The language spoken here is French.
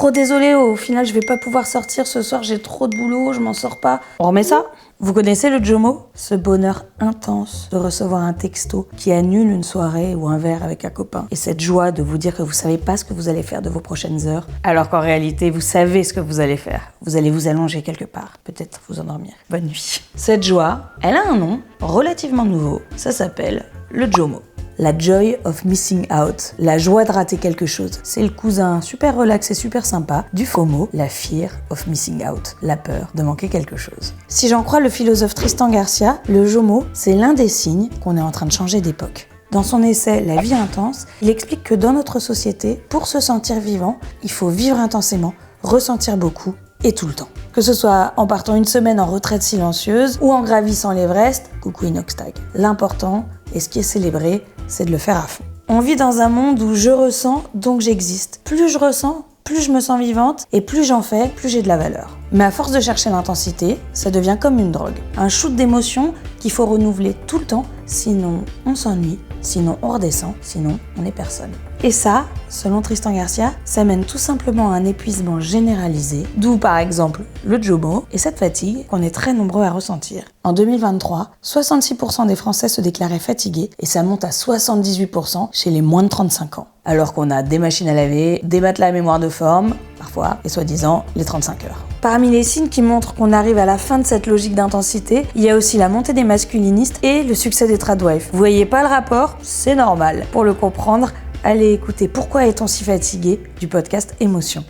Trop désolée, au final je vais pas pouvoir sortir ce soir, j'ai trop de boulot, je m'en sors pas. On remet ça ? Vous connaissez le JOMO ? Ce bonheur intense de recevoir un texto qui annule une soirée ou un verre avec un copain. Et cette joie de vous dire que vous savez pas ce que vous allez faire de vos prochaines heures, alors qu'en réalité vous savez ce que vous allez faire. Vous allez vous allonger quelque part, peut-être vous endormir. Bonne nuit. Cette joie, elle a un nom relativement nouveau, ça s'appelle le JOMO. La joy of missing out, la joie de rater quelque chose. C'est le cousin super relax et super sympa du FOMO, la fear of missing out, la peur de manquer quelque chose. Si j'en crois le philosophe Tristan Garcia, le JOMO, c'est l'un des signes qu'on est en train de changer d'époque. Dans son essai La vie intense, il explique que dans notre société, pour se sentir vivant, il faut vivre intensément, ressentir beaucoup et tout le temps. Que ce soit en partant une semaine en retraite silencieuse ou en gravissant l'Everest, coucou Inoxtag. L'important, et ce qui est célébré, c'est de le faire à fond. On vit dans un monde où je ressens, donc j'existe. Plus je ressens, plus je me sens vivante, et plus j'en fais, plus j'ai de la valeur. Mais à force de chercher l'intensité, ça devient comme une drogue. Un shoot d'émotions qu'il faut renouveler tout le temps, sinon on s'ennuie, sinon on redescend, sinon on n'est personne. Et ça, selon Tristan Garcia, ça mène tout simplement à un épuisement généralisé, d'où par exemple le JOMO et cette fatigue qu'on est très nombreux à ressentir. En 2023, 66% des Français se déclaraient fatigués et ça monte à 78% chez les moins de 35 ans. Alors qu'on a des machines à laver, des matelas à mémoire de forme, parfois, et soi-disant les 35 heures. Parmi les signes qui montrent qu'on arrive à la fin de cette logique d'intensité, il y a aussi la montée des masculinistes et le succès des tradwives. Vous voyez pas le rapport ? C'est normal. Pour le comprendre, allez écouter Pourquoi est-on si fatigué du podcast Émotion.